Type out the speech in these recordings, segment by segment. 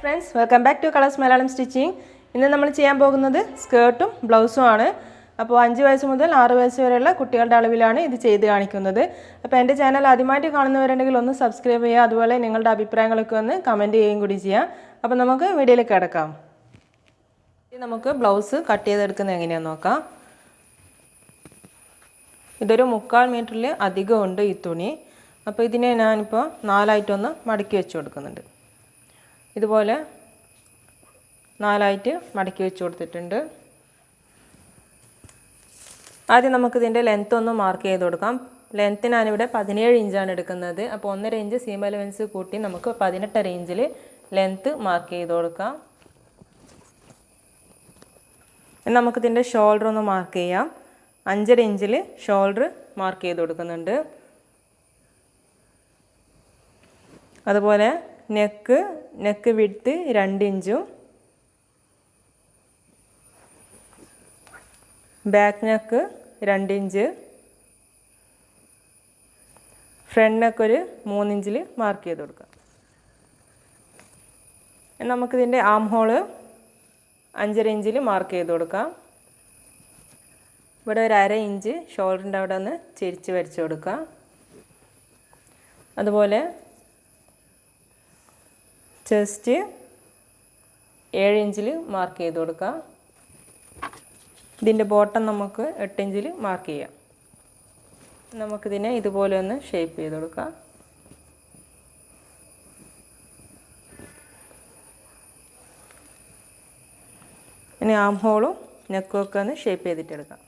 Friends, welcome back to Colors Malayalam Stitching. ഇന്ന് നമ്മൾ ചെയ്യാൻ പോകുന്നത് സ്കേർട്ടും ബ്ലൗസും ആണ്. അപ്പോൾ 5 വയസ്സ് മുതൽ 6 വയസ്സ് വരെയുള്ള കുട്ടികളുടെ അളവിലാണ് ഇത് ചെയ്ത് കാണിക്കുന്നത്. അപ്പോൾ എൻ്റെ ചാനൽ ആദ്യമായിട്ട് കാണുന്നവരുണ്ടെങ്കിൽ ഒന്ന് സബ്സ്ക്രൈബ് ചെയ്യുക. അതുപോലെ നിങ്ങളുടെ അഭിപ്രായങ്ങളൊക്കെ ഒന്ന് കമന്റ് ചെയ്യുകയും കൂടി ചെയ്യുക. അപ്പോൾ നമുക്ക് വീഡിയോയിലേക്ക് കടക്കാം. നമുക്ക് ബ്ലൗസ് കട്ട് ചെയ്തെടുക്കുന്നത് എങ്ങനെയാണെന്ന് നോക്കാം. ഇതൊരു 3/4 മീറ്ററിൽ അധികം ഉണ്ട് ഈ തുണി. അപ്പോൾ ഇതിനെ ഞാനിപ്പോൾ 4 ആയിട്ടൊന്ന് മടക്കി വെച്ച് കൊടുക്കുന്നുണ്ട്. ഇതുപോലെ 4 ആയിട്ട് മടക്കി വെച്ച് കൊടുത്തിട്ടുണ്ട്. ആദ്യം നമുക്ക് ഇതിൻ്റെ ലെങ്ത് ഒന്ന് മാർക്ക് ചെയ്ത് കൊടുക്കാം. ലെങ്ത് ഞാനിവിടെ 17 ഇഞ്ചാണ് എടുക്കുന്നത്. അപ്പോൾ 1.5 ഇഞ്ച് സീം അലവൻസ് കൂട്ടി നമുക്ക് 18.5 ഇഞ്ചിൽ ലെങ്ത് മാർക്ക് ചെയ്ത് കൊടുക്കാം. നമുക്കിതിൻ്റെ ഷോൾഡർ ഒന്ന് മാർക്ക് ചെയ്യാം. 5.5 ഇഞ്ചിൽ ഷോൾഡർ മാർക്ക് ചെയ്ത് കൊടുക്കുന്നുണ്ട്. അതുപോലെ നെക്ക് വിഡ്ത്ത് 2 ഇഞ്ചും back neck 2 inch, front neck ഒരു 3 ഇഞ്ചിൽ മാർക്ക് ചെയ്ത് കൊടുക്കാം. നമുക്കിതിൻ്റെ ആം ഹോള് 5.5 ഇഞ്ചിൽ മാർക്ക് ചെയ്ത് കൊടുക്കാം. ഇവിടെ ഒരു 1/2 ഇഞ്ച് ഷോൾഡറിൻ്റെ അവിടെ ഒന്ന് ചെരിച്ച് വരച്ച് കൊടുക്കാം. അതുപോലെ ചെസ്റ്റ് 7 ഇഞ്ചിൽ മാർക്ക് ചെയ്ത് കൊടുക്കാം. ഇതിൻ്റെ ബോട്ടം നമുക്ക് 8 ഇഞ്ചിൽ മാർക്ക് ചെയ്യാം. നമുക്കിതിനെ ഇതുപോലെ ഒന്ന് ഷേപ്പ് ചെയ്ത് കൊടുക്കാം. ഇനി ആം ഹോളും നെക്കും ഒക്കെ ഒന്ന് ഷേപ്പ് ചെയ്തിട്ടെടുക്കാം.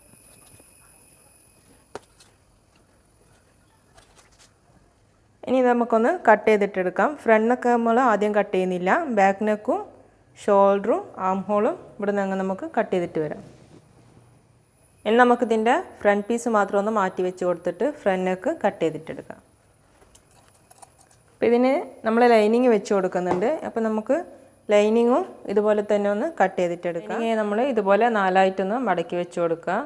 ഇനി നമുക്കൊന്ന് കട്ട് ചെയ്തിട്ടെടുക്കാം. ഫ്രണ്ട് നെക്ക് നമ്മൾ ആദ്യം കട്ട് ചെയ്യുന്നില്ല. ബാക്ക് നെക്കും ഷോൾഡറും ആം ഹോളും ഇവിടെ നിന്ന് നമുക്ക് കട്ട് ചെയ്തിട്ട് വരാം. ഇനി നമുക്കിതിൻ്റെ ഫ്രണ്ട് പീസ് മാത്രം ഒന്ന് മാറ്റി വെച്ച് കൊടുത്തിട്ട് ഫ്രണ്ട് നെക്ക് കട്ട് ചെയ്തിട്ടെടുക്കാം. അപ്പോൾ ഇതിന് നമ്മൾ ലൈനിങ് വെച്ച് കൊടുക്കുന്നുണ്ട്. അപ്പോൾ നമുക്ക് ലൈനിങ്ങും ഇതുപോലെ തന്നെ ഒന്ന് കട്ട് ചെയ്തിട്ടെടുക്കാം. ഇനി നമ്മൾ ഇതുപോലെ 4 ആയിട്ടൊന്ന് മടക്കി വെച്ച് കൊടുക്കുക.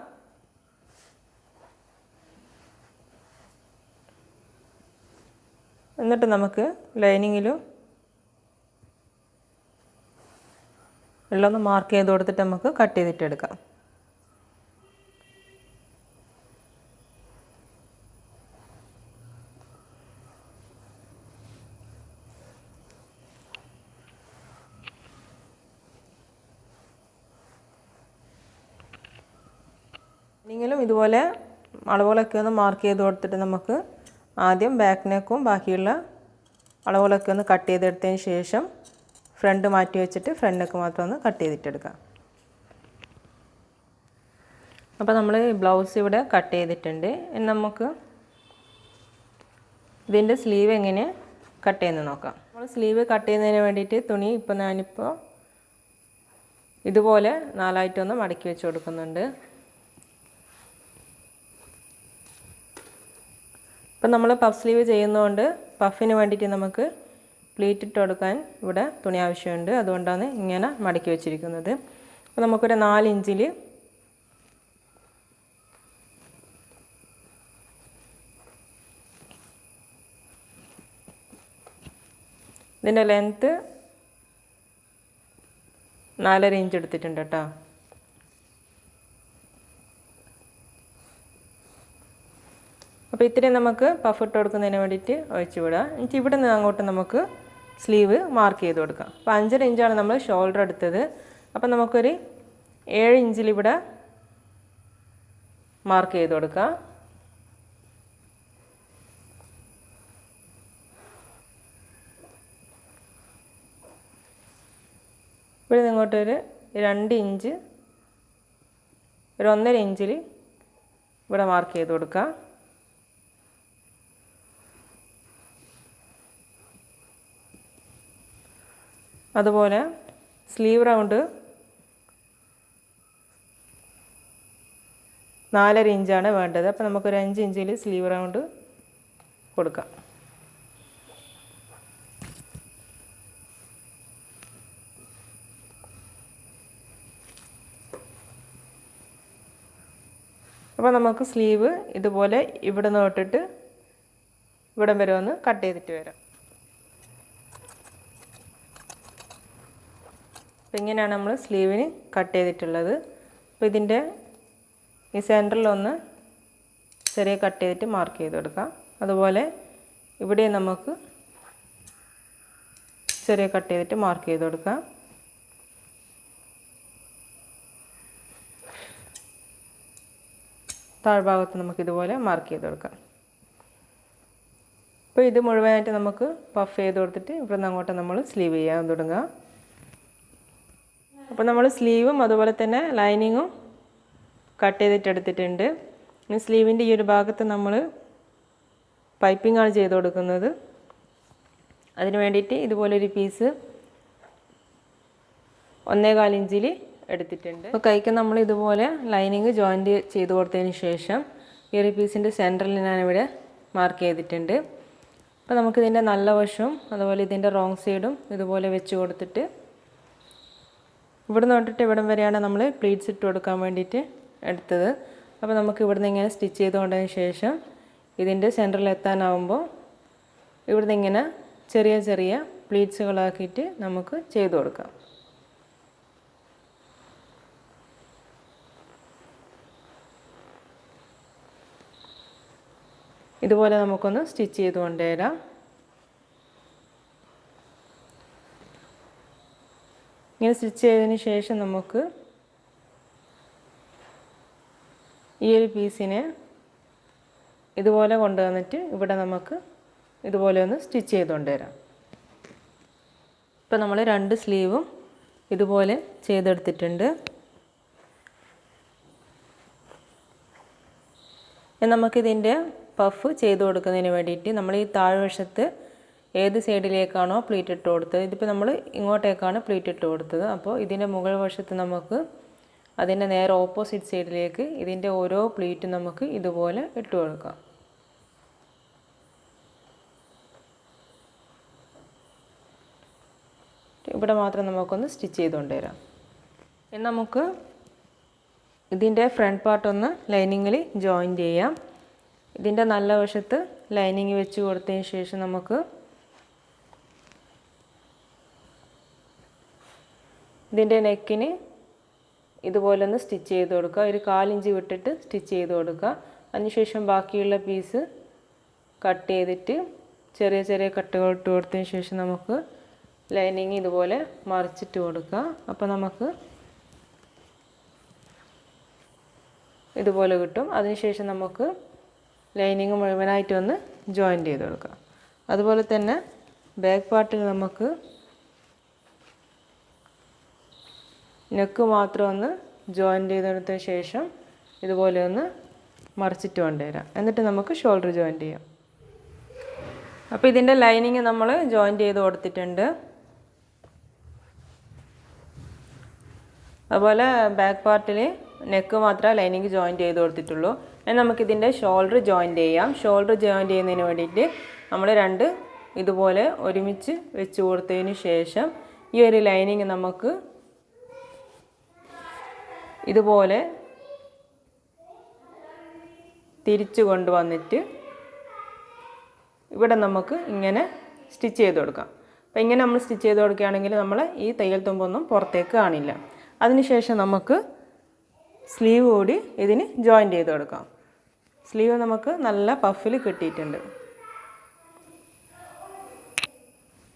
എന്നിട്ട് നമുക്ക് ലൈനിങ്ങിലും എല്ലാം ഒന്ന് മാർക്ക് ചെയ്ത് കൊടുത്തിട്ട് നമുക്ക് കട്ട് ചെയ്തിട്ടെടുക്കാം. ലൈനിങ്ങിലും ഇതുപോലെ അളവുകളൊക്കെ ഒന്ന് മാർക്ക് ചെയ്ത് കൊടുത്തിട്ട് നമുക്ക് ആദ്യം ബാക്ക് നെക്കും ബാക്കിയുള്ള അളവുകളൊക്കെ ഒന്ന് കട്ട് ചെയ്തെടുത്തതിന് ശേഷം ഫ്രണ്ട് മാറ്റി വെച്ചിട്ട് ഫ്രണ്ട് നെക്ക് മാത്രം ഒന്ന് കട്ട് ചെയ്തിട്ടെടുക്കാം. അപ്പോൾ നമ്മൾ ബ്ലൗസ് ഇവിടെ കട്ട് ചെയ്തിട്ടുണ്ട്. ഇനി നമുക്ക് ഇതിൻ്റെ സ്ലീവ് എങ്ങനെ കട്ട് ചെയ്യുന്നത് നോക്കാം. നമ്മൾ സ്ലീവ് കട്ട് ചെയ്യുന്നതിന് വേണ്ടിയിട്ട് തുണി ഇപ്പോൾ ഞാനിപ്പോൾ ഇതുപോലെ 4 ആയിട്ടൊന്ന് മടക്കി വെച്ച് കൊടുക്കുന്നുണ്ട്. ഇപ്പം നമ്മൾ പഫ് സ്ലീവ് ചെയ്യുന്നതുകൊണ്ട് പഫിന് വേണ്ടിയിട്ട് നമുക്ക് പ്ലീറ്റ് ഇട്ട് കൊടുക്കാൻ ഇവിടെ തുണി ആവശ്യമുണ്ട്. അതുകൊണ്ടാണ് ഇങ്ങനെ മടക്കി വെച്ചിരിക്കുന്നത്. അപ്പോൾ നമുക്കൊരു 4 ഇഞ്ചിൽ ഇതിൻ്റെ ലെങ്ത്ത് 4.5 ഇഞ്ച് എടുത്തിട്ടുണ്ട് കേട്ടോ. അപ്പോൾ ഇത്രയും നമുക്ക് പഫ് ഇട്ട് കൊടുക്കുന്നതിന് വേണ്ടിയിട്ട് ഒഴിച്ചു വിടാം. എന്നിട്ട് ഇവിടെ നിന്ന് അങ്ങോട്ട് നമുക്ക് സ്ലീവ് മാർക്ക് ചെയ്ത് കൊടുക്കാം. അപ്പോൾ 5.5 ഇഞ്ചാണ് നമ്മൾ ഷോൾഡർ എടുത്തത്. അപ്പോൾ നമുക്കൊരു 7 ഇഞ്ചിൽ ഇവിടെ മാർക്ക് ചെയ്ത് കൊടുക്കാം. ഇവിടെ നിന്ന് ഇങ്ങോട്ടൊരു 2 ഇഞ്ച്, ഒരു 1.5 ഇഞ്ചിൽ ഇവിടെ മാർക്ക് ചെയ്ത് കൊടുക്കാം. അതുപോലെ സ്ലീവ് റൗണ്ട് 4.5 ഇഞ്ചാണ് വേണ്ടത്. അപ്പോൾ നമുക്കൊരു 5 ഇഞ്ചിൽ സ്ലീവ് റൗണ്ട് കൊടുക്കാം. അപ്പോൾ നമുക്ക് സ്ലീവ് ഇതുപോലെ ഇവിടെ നിന്ന് തൊട്ടിട്ട് ഇവിടം വരെ ഒന്ന് കട്ട് ചെയ്തിട്ട് വരാം. അപ്പോൾ ഇങ്ങനെയാണ് നമ്മൾ സ്ലീവിന് കട്ട് ചെയ്തിട്ടുള്ളത്. അപ്പോൾ ഇതിൻ്റെ ഈ സെൻറ്ററിലൊന്ന് ചെറിയ കട്ട് ചെയ്തിട്ട് മാർക്ക് ചെയ്ത് കൊടുക്കാം. അതുപോലെ ഇവിടെ നമുക്ക് ചെറിയ കട്ട് ചെയ്തിട്ട് മാർക്ക് ചെയ്ത് കൊടുക്കാം. താഴ്ഭാഗത്ത് നമുക്കിതുപോലെ മാർക്ക് ചെയ്ത് കൊടുക്കാം. അപ്പോൾ ഇത് മുഴുവനായിട്ട് നമുക്ക് പഫ് ചെയ്ത് കൊടുത്തിട്ട് ഇവിടെ നിന്ന് അങ്ങോട്ട് നമ്മൾ സ്ലീവ് ചെയ്യാൻ തുടങ്ങുക. അപ്പോൾ നമ്മൾ സ്ലീവും അതുപോലെ തന്നെ ലൈനിങ്ങും കട്ട് ചെയ്തിട്ട് എടുത്തിട്ടുണ്ട്. ഇനി സ്ലീവിൻ്റെ ഈ ഒരു ഭാഗത്ത് നമ്മൾ പൈപ്പിംഗാണ് ചെയ്ത് കൊടുക്കുന്നത്. അതിന് വേണ്ടിയിട്ട് ഇതുപോലൊരു പീസ് 1.25 ഇഞ്ചിൽ എടുത്തിട്ടുണ്ട്. അപ്പോൾ കൈക്ക് നമ്മൾ ഇതുപോലെ ലൈനിങ് ജോയിൻറ്റ് ചെയ്ത് കൊടുത്തതിന് ശേഷം ഈ ഒരു പീസിൻ്റെ സെൻറ്ററിൽ ഞാനിവിടെ മാർക്ക് ചെയ്തിട്ടുണ്ട്. അപ്പോൾ നമുക്കിതിൻ്റെ നല്ല വശവും അതുപോലെ ഇതിൻ്റെ റോങ് സൈഡും ഇതുപോലെ വെച്ച് കൊടുത്തിട്ട് ഇവിടെ നിന്ന് തൊട്ടിട്ട് ഇവിടം വരെയാണ് നമ്മൾ പ്ലീറ്റ്സ് ഇട്ട് കൊടുക്കാൻ വേണ്ടിയിട്ട് എടുത്തത്. അപ്പോൾ നമുക്ക് ഇവിടുന്ന് ഇങ്ങനെ സ്റ്റിച്ച് ചെയ്ത് കൊണ്ടതിന് ശേഷം ഇതിൻ്റെ സെൻറ്ററിൽ എത്താനാവുമ്പോൾ ഇവിടുന്ന് ഇങ്ങനെ ചെറിയ ചെറിയ പ്ലീറ്റ്സുകളാക്കിയിട്ട് നമുക്ക് ചെയ്ത് കൊടുക്കാം. ഇതുപോലെ നമുക്കൊന്ന് സ്റ്റിച്ച് ചെയ്ത് കൊണ്ടുവരാം. ഇങ്ങനെ സ്റ്റിച്ച് ചെയ്തതിന് ശേഷം നമുക്ക് ഈ ഒരു പീസിനെ ഇതുപോലെ കൊണ്ടുവന്നിട്ട് ഇവിടെ നമുക്ക് ഇതുപോലെ ഒന്ന് സ്റ്റിച്ച് ചെയ്ത് കൊണ്ടുവരാം. ഇപ്പോൾ നമ്മൾ 2 സ്ലീവും ഇതുപോലെ ചെയ്തെടുത്തിട്ടുണ്ട്. നമുക്കിതിൻ്റെ പഫ് ചെയ്ത് കൊടുക്കുന്നതിന് വേണ്ടിയിട്ട് നമ്മൾ ഈ താഴ്വശത്ത് ഏത് സൈഡിലേക്കാണോ പ്ലീറ്റ് ഇട്ട് കൊടുത്തത്, ഇതിപ്പോൾ നമ്മൾ ഇങ്ങോട്ടേക്കാണ് പ്ലീറ്റ് ഇട്ട് കൊടുത്തത്. അപ്പോൾ ഇതിൻ്റെ മുകൾ വശത്ത് നമുക്ക് അതിൻ്റെ നേരെ ഓപ്പോസിറ്റ് സൈഡിലേക്ക് ഇതിൻ്റെ ഓരോ പ്ലീറ്റും നമുക്ക് ഇതുപോലെ ഇട്ട് കൊടുക്കാം. ഇവിടെ മാത്രം നമുക്കൊന്ന് സ്റ്റിച്ച് ചെയ്തുകൊണ്ട് വരാം. ഇനി നമുക്ക് ഇതിൻ്റെ ഫ്രണ്ട് പാർട്ടൊന്ന് ലൈനിങ്ങിൽ ജോയിൻ ചെയ്യാം. ഇതിൻ്റെ നല്ല വശത്ത് ലൈനിങ് വെച്ച് കൊടുത്തതിന് ശേഷം നമുക്ക് ഇതിൻ്റെ നെക്കിന് ഇതുപോലെ ഒന്ന് സ്റ്റിച്ച് ചെയ്ത് കൊടുക്കുക. ഒരു 1/4 ഇഞ്ച് വിട്ടിട്ട് സ്റ്റിച്ച് ചെയ്ത് കൊടുക്കുക. അതിനുശേഷം ബാക്കിയുള്ള പീസ് കട്ട് ചെയ്തിട്ട് ചെറിയ ചെറിയ കട്ടുകൾ ഇട്ട് കൊടുത്തതിന് ശേഷം നമുക്ക് ലൈനിങ് ഇതുപോലെ മറിച്ചിട്ട് കൊടുക്കുക. അപ്പോൾ നമുക്ക് ഇതുപോലെ കിട്ടും. അതിനുശേഷം നമുക്ക് ലൈനിങ് മുഴുവനായിട്ട് ഒന്ന് ജോയിൻ ചെയ്ത് കൊടുക്കാം. അതുപോലെ തന്നെ ബാക്ക് പാർട്ടിൽ നമുക്ക് നെക്ക് മാത്രം ഒന്ന് ജോയിൻ ചെയ്തെടുത്തതിന് ശേഷം ഇതുപോലെ ഒന്ന് മറിച്ചിട്ട് കൊണ്ടുവരാം. എന്നിട്ട് നമുക്ക് ഷോൾഡർ ജോയിൻ ചെയ്യാം. അപ്പോൾ ഇതിൻ്റെ ലൈനിങ് നമ്മൾ ജോയിൻ ചെയ്ത് കൊടുത്തിട്ടുണ്ട്. അതുപോലെ ബാക്ക് പാർട്ടിൽ നെക്ക് മാത്രമേ ലൈനിങ് ജോയിൻ ചെയ്ത് കൊടുത്തിട്ടുള്ളൂ. ഇനി നമുക്കിതിൻ്റെ ഷോൾഡർ ജോയിൻ ചെയ്യാം. ഷോൾഡർ ജോയിൻ ചെയ്യുന്നതിന് വേണ്ടിയിട്ട് നമ്മൾ 2 ഇതുപോലെ ഒരുമിച്ച് വെച്ച് കൊടുത്തതിന് ശേഷം ഈ ഒരു ലൈനിങ് നമുക്ക് ഇതുപോലെ തിരിച്ചു കൊണ്ടുവന്നിട്ട് ഇവിടെ നമുക്ക് ഇങ്ങനെ സ്റ്റിച്ച് ചെയ്ത് കൊടുക്കാം. അപ്പോൾ ഇങ്ങനെ നമ്മൾ സ്റ്റിച്ച് ചെയ്ത് കൊടുക്കുകയാണെങ്കിൽ നമ്മൾ ഈ തയ്യൽ തുമ്പൊന്നും പുറത്തേക്ക് കാണില്ല. അതിനുശേഷം നമുക്ക് സ്ലീവ് കൂടി ഇതിന് ജോയിൻ ചെയ്ത് കൊടുക്കാം. സ്ലീവ് നമുക്ക് നല്ല പഫിൽ കിട്ടിയിട്ടുണ്ട്.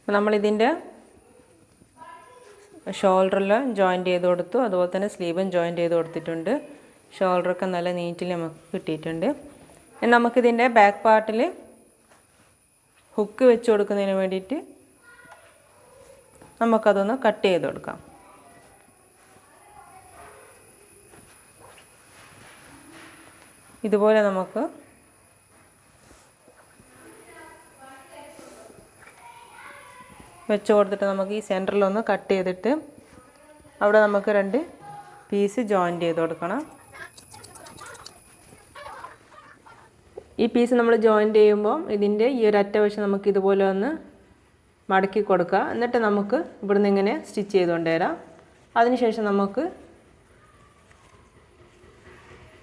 നമ്മളിതിൻ്റെ ഷോൾഡറിൽ ജോയിൻ്റ് ചെയ്ത് കൊടുത്തു. അതുപോലെ തന്നെ സ്ലീവും ജോയിൻ്റ് ചെയ്ത് കൊടുത്തിട്ടുണ്ട്. ഷോൾഡറൊക്കെ നല്ല നീറ്റിൽ നമുക്ക് കിട്ടിയിട്ടുണ്ട്. നമുക്കിതിൻ്റെ ബാക്ക് പാർട്ടിൽ ഹുക്ക് വെച്ച് കൊടുക്കുന്നതിന് വേണ്ടിയിട്ട് നമുക്കതൊന്ന് കട്ട് ചെയ്ത് കൊടുക്കാം. ഇതുപോലെ നമുക്ക് വെച്ച് കൊടുത്തിട്ട് നമുക്ക് ഈ സെൻറ്ററിലൊന്ന് കട്ട് ചെയ്തിട്ട് അവിടെ നമുക്ക് 2 പീസ് ജോയിൻ ചെയ്ത് കൊടുക്കണം. ഈ പീസ് നമ്മൾ ജോയിൻ ചെയ്യുമ്പോൾ ഇതിൻ്റെ ഈ ഒരു അറ്റവശം നമുക്ക് ഇതുപോലെ ഒന്ന് മടക്കി കൊടുക്കുക. എന്നിട്ട് നമുക്ക് ഇവിടുന്ന് ഇങ്ങനെ സ്റ്റിച്ച് ചെയ്തുകൊണ്ട് വരാം. അതിനുശേഷം നമുക്ക്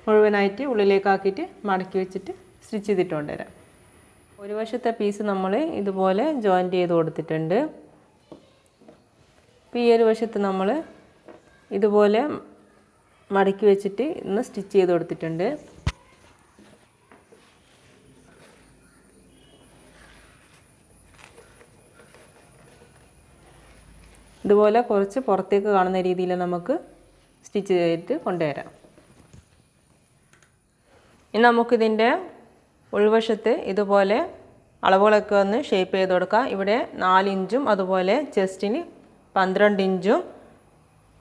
മുഴുവനായിട്ട് ഉള്ളിലേക്കാക്കിയിട്ട് മടക്കി വെച്ചിട്ട് സ്റ്റിച്ച് ചെയ്തിട്ട് കൊണ്ടുവരാം. ഒരു വശത്തെ പീസ് നമ്മൾ ഇതുപോലെ ജോയിൻ ചെയ്ത് കൊടുത്തിട്ടുണ്ട്. ഈ ഒരു വശത്ത് നമ്മൾ ഇതുപോലെ മടക്കി വെച്ചിട്ട് ഇന്ന് സ്റ്റിച്ച് ചെയ്ത് കൊടുത്തിട്ടുണ്ട്. ഇതുപോലെ കുറച്ച് പുറത്തേക്ക് കാണുന്ന രീതിയിൽ നമുക്ക് സ്റ്റിച്ച് ചെയ്തിട്ട് കൊണ്ടുവരാം. ഇനി നമുക്കിതിൻ്റെ ഉൾവശത്ത് ഇതുപോലെ അളവുകളൊക്കെ ഒന്ന് ഷേപ്പ് ചെയ്ത് കൊടുക്കാം. ഇവിടെ 4 ഇഞ്ചും അതുപോലെ ചെസ്റ്റിന് 12 ഇഞ്ചും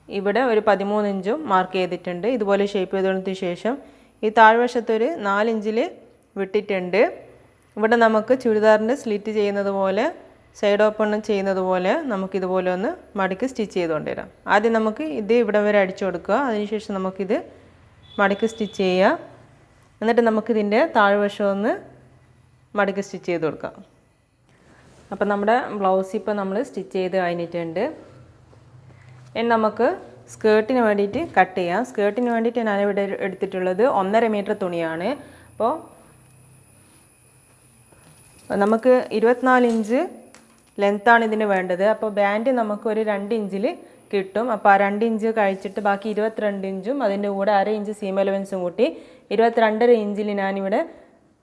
ഇവിടെ ഒരു 13 ഇഞ്ചും മാർക്ക് ചെയ്തിട്ടുണ്ട്. ഇതുപോലെ ഷേപ്പ് ചെയ്ത് കൊടുത്തതിന് ശേഷം ഈ താഴ്വശത്തൊരു 4 ഇഞ്ചിൽ വിട്ടിട്ടുണ്ട്. ഇവിടെ നമുക്ക് ചുരിദാറിൻ്റെ സ്ലിറ്റ് ചെയ്യുന്നത് പോലെ സൈഡ് ഓപ്പൺ ചെയ്യുന്നത് പോലെ നമുക്കിതുപോലെ ഒന്ന് മടക്കി സ്റ്റിച്ച് ചെയ്ത് കൊണ്ടുവരാം. ആദ്യം നമുക്ക് ഇത് ഇവിടെ വരെ അടിച്ചു കൊടുക്കുക. അതിനുശേഷം നമുക്കിത് മടക്കി സ്റ്റിച്ച് ചെയ്യുക. എന്നിട്ട് നമുക്കിതിൻ്റെ താഴ്വശം ഒന്ന് മടക്കി സ്റ്റിച്ച് ചെയ്ത് കൊടുക്കാം. അപ്പോൾ നമ്മുടെ ബ്ലൗസ് ഇപ്പോൾ നമ്മൾ സ്റ്റിച്ച് ചെയ്ത് കഴിഞ്ഞിട്ടുണ്ട്. ഇനി നമുക്ക് സ്കേർട്ടിന് വേണ്ടിയിട്ട് കട്ട് ചെയ്യാം. സ്കേർട്ടിന് വേണ്ടിയിട്ട് ഞാനിവിടെ എടുത്തിട്ടുള്ളത് 1.5 മീറ്റർ തുണിയാണ്. അപ്പോൾ നമുക്ക് 24 ഇഞ്ച് ലെങ്ത്താണ് ഇതിന് വേണ്ടത്. അപ്പോൾ ബാൻഡ് നമുക്ക് ഒരു 2 ഇഞ്ചിൽ കിട്ടും. അപ്പോൾ ആ 2 ഇഞ്ച് കഴിച്ചിട്ട് ബാക്കി 22 ഇഞ്ചും അതിൻ്റെ കൂടെ 1/2 ഇഞ്ച് സീം അലവൻസും കൂട്ടി 22.5 ഇഞ്ചിൽ ഞാനിവിടെ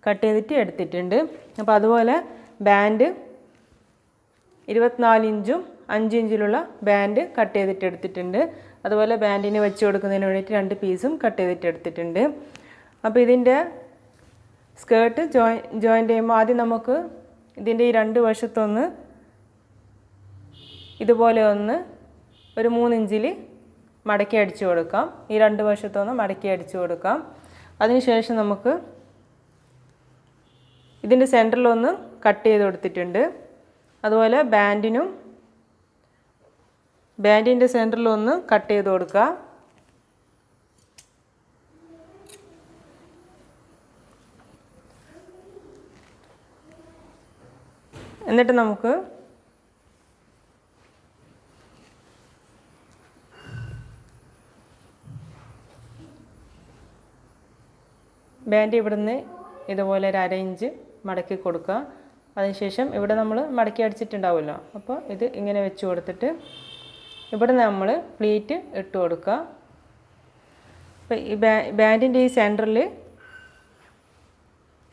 കട്ട് ചെയ്തിട്ട് എടുത്തിട്ടുണ്ട്. അപ്പോൾ അതുപോലെ ബാൻഡ് 24 ഇഞ്ചും 5 ഇഞ്ചിലുള്ള ബാൻഡ് കട്ട് ചെയ്തിട്ട് എടുത്തിട്ടുണ്ട്. അതുപോലെ ബാൻഡിന് വെച്ച് കൊടുക്കുന്നതിന് വേണ്ടിയിട്ട് 2 പീസും കട്ട് ചെയ്തിട്ട് എടുത്തിട്ടുണ്ട്. അപ്പോൾ ഇതിൻ്റെ സ്കേർട്ട് ജോയിൻ്റ് ചെയ്യുമ്പോൾ ആദ്യം നമുക്ക് ഇതിൻ്റെ ഈ 2 വശത്തൊന്ന് ഇതുപോലെ ഒന്ന് ഒരു 3 ഇഞ്ചിൽ മടക്കി അടിച്ചു കൊടുക്കാം. ഈ 2 വശത്തൊന്ന് മടക്കി അടിച്ചു കൊടുക്കാം. അതിനുശേഷം നമുക്ക് ഇതിൻ്റെ സെൻറ്ററിലൊന്ന് കട്ട് ചെയ്ത് കൊടുത്തിട്ടുണ്ട്. അതുപോലെ ബാൻഡിൻ്റെ സെൻറ്ററിലൊന്ന് കട്ട് ചെയ്ത് കൊടുക്കുക. എന്നിട്ട് നമുക്ക് ബാൻഡ് ഇവിടുന്ന് ഇതുപോലെ ഒരു 1/2 ഇഞ്ച് മടക്കി കൊടുക്കുക. അതിനുശേഷം ഇവിടെ നമ്മൾ മടക്കി അടിച്ചിട്ടുണ്ടാവുമല്ലോ, അപ്പോൾ ഇത് ഇങ്ങനെ വെച്ച് കൊടുത്തിട്ട് ഇവിടെ നമ്മൾ പ്ലീറ്റ് ഇട്ട് കൊടുക്കുക. അപ്പോൾ ഈ ബാൻഡിൻ്റെ ഈ സെൻറ്ററിൽ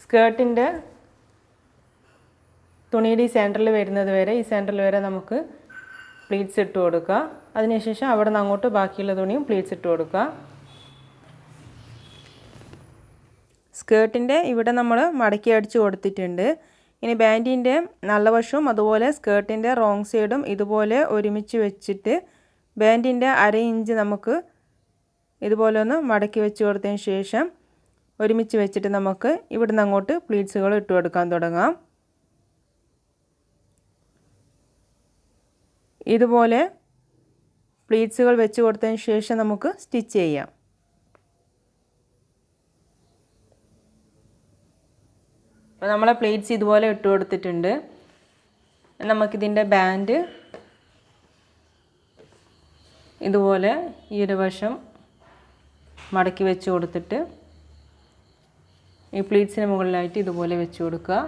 സ്കേർട്ടിൻ്റെ തുണിയുടെ ഈ സെൻറ്ററിൽ വരുന്നത് വരെ ഈ സെൻറ്ററിൽ വരെ നമുക്ക് പ്ലീറ്റ്സ് ഇട്ട് കൊടുക്കുക. അതിനുശേഷം അവിടെ നിന്ന് അങ്ങോട്ട് ബാക്കിയുള്ള തുണിയും പ്ലീറ്റ്സ് ഇട്ട് കൊടുക്കുക. സ്കേർട്ടിൻ്റെ ഇവിടെ നമ്മൾ മടക്കി അടിച്ച് കൊടുത്തിട്ടുണ്ട്. ഇനി ബാൻഡിൻ്റെ നല്ല വശവും അതുപോലെ സ്കേർട്ടിൻ്റെ റോങ് സൈഡും ഇതുപോലെ ഒരുമിച്ച് വെച്ചിട്ട് ബാൻഡിൻ്റെ 1/2 ഇഞ്ച് നമുക്ക് ഇതുപോലെ ഒന്ന് മടക്കി വെച്ച് കൊടുത്തതിന് ശേഷം ഒരുമിച്ച് വെച്ചിട്ട് നമുക്ക് ഇവിടെ നിന്ന് അങ്ങോട്ട് പ്ലീറ്റ്സുകൾ ഇട്ട് കൊടുക്കാൻ തുടങ്ങാം. ഇതുപോലെ പ്ലീറ്റ്സുകൾ വെച്ച് കൊടുത്തതിന് ശേഷം നമുക്ക് സ്റ്റിച്ച് ചെയ്യാം. അപ്പോൾ നമ്മളെ പ്ലീറ്റ്സ് ഇതുപോലെ ഇട്ട് കൊടുത്തിട്ടുണ്ട്. നമുക്കിതിൻ്റെ ബാൻഡ് ഇതുപോലെ ഈ ഒരു വശം മടക്കി വെച്ച് കൊടുത്തിട്ട് ഈ പ്ലീറ്റ്സിന് മുകളിലായിട്ട് ഇതുപോലെ വെച്ച് കൊടുക്കുക.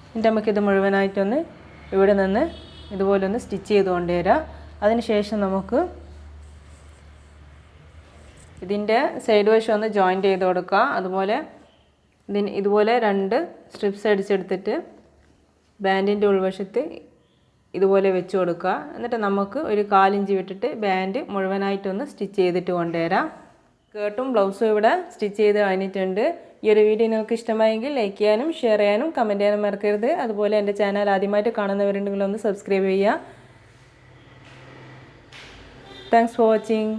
എന്നിട്ട് നമുക്കിത് മുഴുവനായിട്ടൊന്ന് ഇവിടെ നിന്ന് ഇതുപോലെ ഒന്ന് സ്റ്റിച്ച് ചെയ്ത് കൊണ്ടുവരാം. അതിനുശേഷം നമുക്ക് ഇതിൻ്റെ സൈഡ് വശം ഒന്ന് ജോയിൻ്റ് ചെയ്ത് കൊടുക്കുക. അതുപോലെ ഇതുപോലെ 2 സ്ട്രിപ്സ് അടിച്ചെടുത്തിട്ട് ബാൻഡിൻ്റെ ഉൾവശത്ത് ഇതുപോലെ വെച്ച് കൊടുക്കുക. എന്നിട്ട് നമുക്ക് ഒരു 1/4 ഇഞ്ച് വിട്ടിട്ട് ബാൻഡ് മുഴുവനായിട്ടൊന്ന് സ്റ്റിച്ച് ചെയ്തിട്ട് കൊണ്ടുവരാം. സ്കേർട്ടും ബ്ലൗസും ഇവിടെ സ്റ്റിച്ച് ചെയ്ത് കഴിഞ്ഞിട്ടുണ്ട്. ഈ ഒരു വീഡിയോ നിങ്ങൾക്ക് ഇഷ്ടമായെങ്കിൽ ലൈക്ക് ചെയ്യാനും ഷെയർ ചെയ്യാനും കമൻറ്റ് ചെയ്യാനും മറക്കരുത്. അതുപോലെ എൻ്റെ ചാനൽ ആദ്യമായിട്ട് കാണുന്നവരുണ്ടെങ്കിൽ ഒന്ന് സബ്സ്ക്രൈബ് ചെയ്യുക. Thanks for watching.